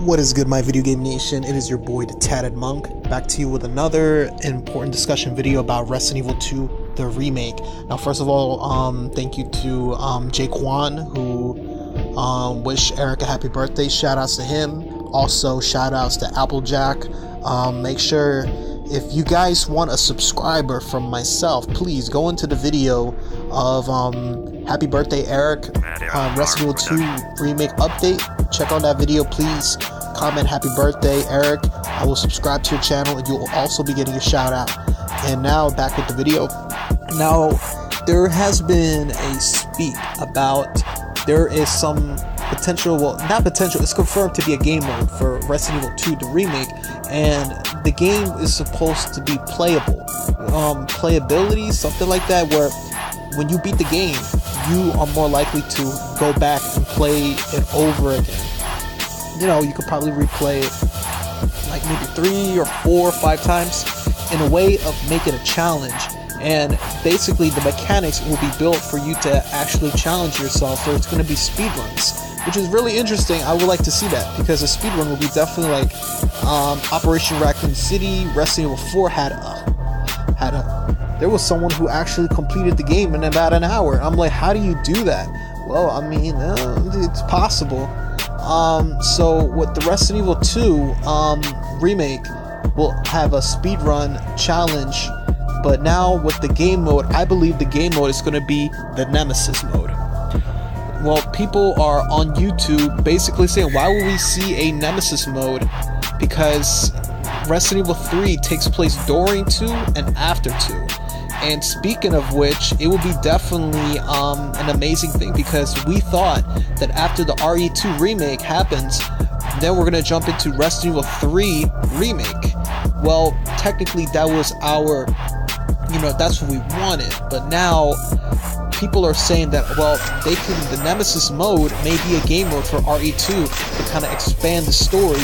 What is good, my video game nation? It is your boy, the Tatted Monk, back to you with another important discussion video about Resident Evil 2, the remake. Now, first of all, thank you to Jake Juan, who wished Eric a happy birthday. Shout outs to him. Also, shout outs to Applejack. Make sure, if you guys want a subscriber from myself, please go into the video of happy birthday Eric, Resident Evil 2 remake update. Check out that video, please. Comment happy birthday Eric. I will subscribe to your channel and you will also be getting a shout out. And now back with the video. Now, there has been a speak about there is some potential, well, not potential, it's confirmed to be a game mode for Resident Evil 2, the remake, and the game is supposed to be playable. Playability, something like that, where when you beat the game, you are more likely to go back and play it over again. You know, you could probably replay it like maybe 3 or 4 or 5 times in a way of making a challenge. And basically the mechanics will be built for you to actually challenge yourself, so it's going to be speedruns, which is really interesting. I would like to see that, because a speedrun will be definitely like Operation Raccoon City. Resident Evil 4 there was someone who actually completed the game in about an hour. I'm like, how do you do that? Well, I mean, it's possible. So with the Resident Evil 2 remake, we'll have a speedrun challenge, but now with the game mode, I believe the game mode is going to be the Nemesis mode. Well, people are on YouTube basically saying, why will we see a Nemesis mode? Because Resident Evil 3 takes place during 2 and after 2. And speaking of which, it will be definitely an amazing thing, because we thought that after the RE2 remake happens, then we're going to jump into Resident Evil 3 remake. Well, technically that was our, that's what we wanted, but now people are saying that, well, the Nemesis mode may be a game mode for RE2 to kind of expand the story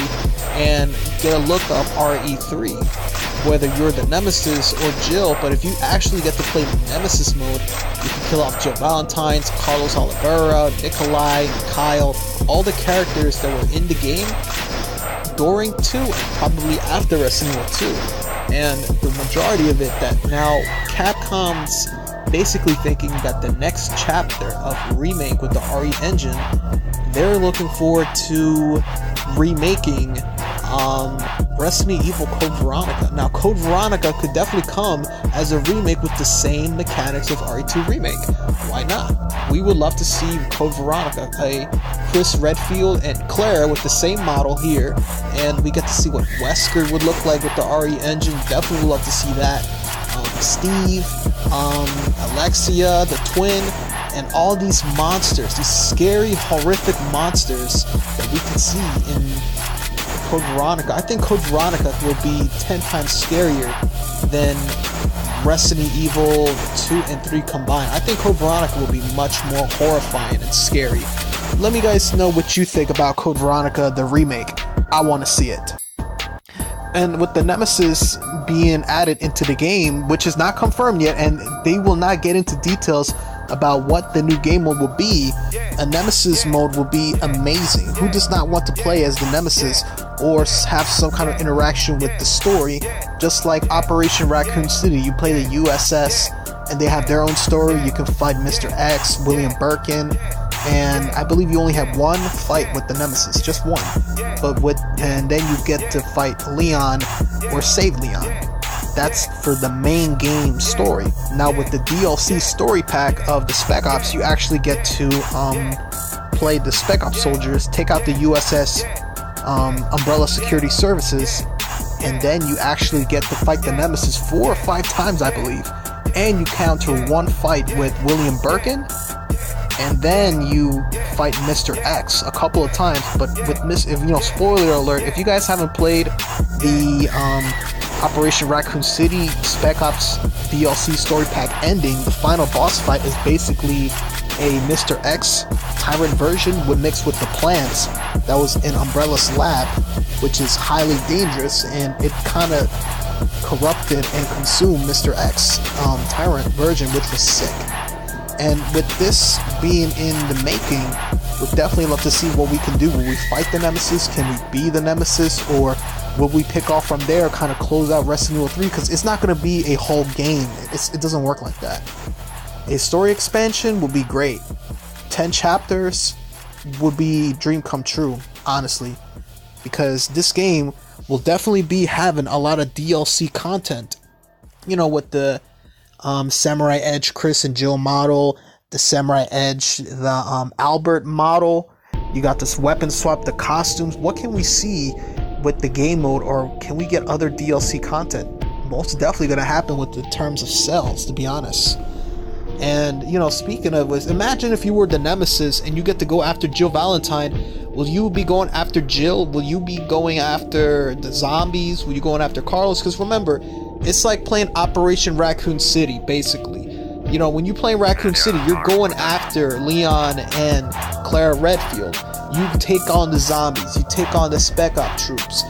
and get a look of RE3. Whether you're the Nemesis or Jill, but if you actually get to play the Nemesis mode, you can kill off Jill Valentine's, Carlos Oliveira, Nikolai, Kyle, all the characters that were in the game during 2 and probably after Resident Evil 2. And the majority of it, that now Capcom's basically thinking that the next chapter of Remake with the RE engine, they're looking forward to remaking Resident Evil Code Veronica. Now, Code Veronica could definitely come as a remake with the same mechanics of RE2 Remake. Why not? We would love to see Code Veronica, a Chris Redfield and Claire with the same model here, and we get to see what Wesker would look like with the RE engine. Definitely would love to see that. Steve, Alexia, the twin, and all these monsters, these scary, horrific monsters that we can see in Code Veronica. I think Code Veronica will be 10 times scarier than Resident Evil 2 and 3 combined. I think Code Veronica will be much more horrifying and scary. Let me guys know what you think about Code Veronica, the remake. I want to see it. And with the Nemesis being added into the game, which is not confirmed yet, and they will not get into details about what the new game mode will be, a Nemesis mode will be amazing. Who does not want to play as the Nemesis or have some kind of interaction with the story? Just like Operation Raccoon City, you play the USS and they have their own story. You can fight Mr. X, William Birkin, and I believe you only have one fight with the Nemesis, just one. And then you get to fight Leon or save Leon. That's for the main game story. Now with the DLC story pack of the Spec Ops, you actually get to play the Spec Ops soldiers, take out the USS Umbrella Security Services, and then you actually get to fight the Nemesis 4 or 5 times, I believe. And you counter one fight with William Birkin, and then you fight Mr. X a couple of times. But with spoiler alert, if you guys haven't played the Operation Raccoon City Spec Ops DLC story pack ending, the final boss fight is basically a Mr. X Tyrant version mixed with the plants that was in Umbrella's lab, which is highly dangerous, and it kind of corrupted and consumed Mr. X Tyrant version, which was sick. And with this being in the making, we'd definitely love to see what we can do. Will we fight the Nemesis? Can we be the Nemesis? Or will we pick off from there, kind of close out Resident Evil 3? Because it's not going to be a whole game. It doesn't work like that. A story expansion would be great. 10 chapters would be dream come true, honestly. Because this game will definitely be having a lot of DLC content. You know, with the Samurai Edge Chris and Jill model, the Samurai Edge, the Albert model. You got this weapon swap, the costumes. What can we see with the game mode, or can we get other DLC content? Most definitely going to happen with the terms of sales, to be honest. And, you know, speaking of this, imagine if you were the Nemesis and you get to go after Jill Valentine. Will you be going after Jill? Will you be going after the zombies? Will you going after Carlos? Because remember, it's like playing Operation Raccoon City, basically. You know, when you play Raccoon City, you're going after Leon and Clara Redfield. You take on the zombies. You take on the Spec Op troops.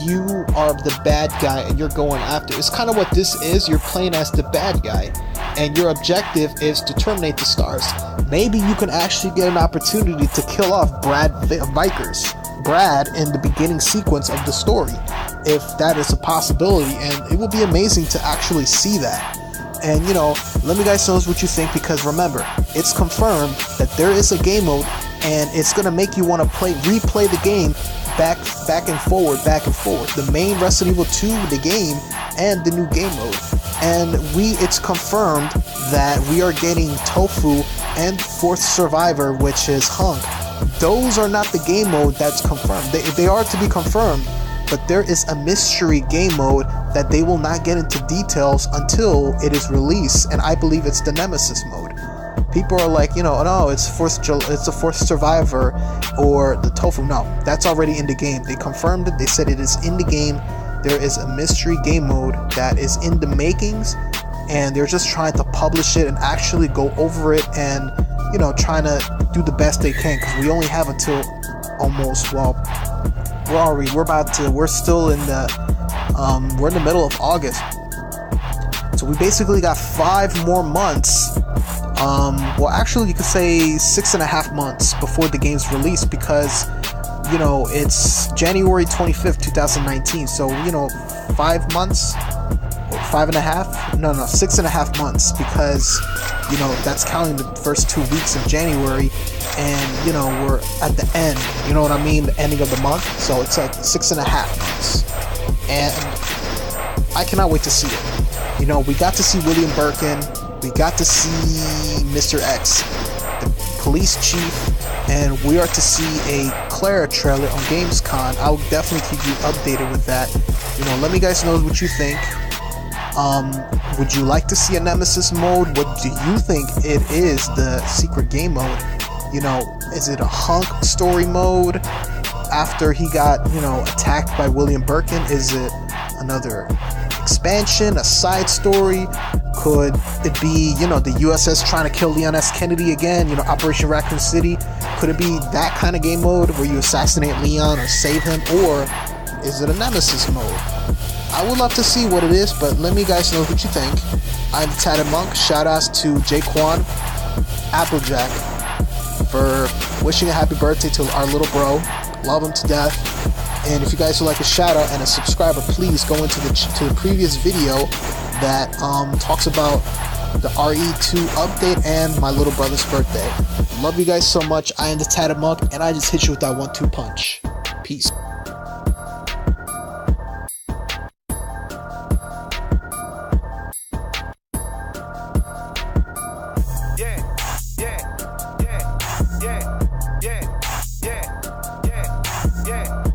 You are the bad guy and you're going after. It's kind of what this is. You're playing as the bad guy. And your objective is to terminate the stars. Maybe you can actually get an opportunity to kill off Brad Vickers, Brad, in the beginning sequence of the story, if that is a possibility. And it will be amazing to actually see that. And, you know, let me guys know what you think, because remember, it's confirmed that there is a game mode, and it's gonna make you want to replay the game back and forward. The main Resident Evil 2, the game, and the new game mode. And it's confirmed that we are getting Tofu and Fourth Survivor, which is Hunk. Those are not the game mode that's confirmed. They are to be confirmed, but there is a mystery game mode that they will not get into details until it is released, and I believe it's the Nemesis mode. People are like, you know, no, it's the Fourth Survivor or the Tofu. No, that's already in the game. They confirmed it. They said it is in the game. There is a mystery game mode that is in the makings, and they're just trying to publish it and actually go over it and, you know, trying to do the best they can, because we only have until almost, well, we're still in the, we're in the middle of August. So we basically got 5 more months. Well, actually, you could say 6.5 months before the game's released, because, you know, it's January 25th, 2019. So, you know, 5 months, or 5.5? No, 6.5 months, because, you know, that's counting the first 2 weeks of January, and, you know, we're at the end, you know what I mean, the ending of the month. So it's like 6.5 months, and I cannot wait to see it. You know, we got to see William Birkin, we got to see Mr. X, the police chief, and we are to see a Clara trailer on Gamescom. I will definitely keep you updated with that. You know, let me guys know what you think. Would you like to see a Nemesis mode? What do you think it is, the secret game mode? You know, is it a Hunk story mode after he got, you know, attacked by William Birkin? Is it another expansion, a side story? Could it be, you know, the USS trying to kill Leon S. Kennedy again, you know, Operation Raccoon City? Could it be that kind of game mode where you assassinate Leon or save him? Or is it a Nemesis mode? I would love to see what it is, but let me guys know what you think. I'm the Tatted Monk. Shout outs to Jaquan Applejack for wishing a happy birthday to our little bro. Love him to death. And if you guys would like a shout out and a subscriber, please go into the previous video that talks about the RE2 update and my little brother's birthday. Love you guys so much. I am the Tatted Monk, and I just hit you with that 1-2 punch. Peace. Yeah.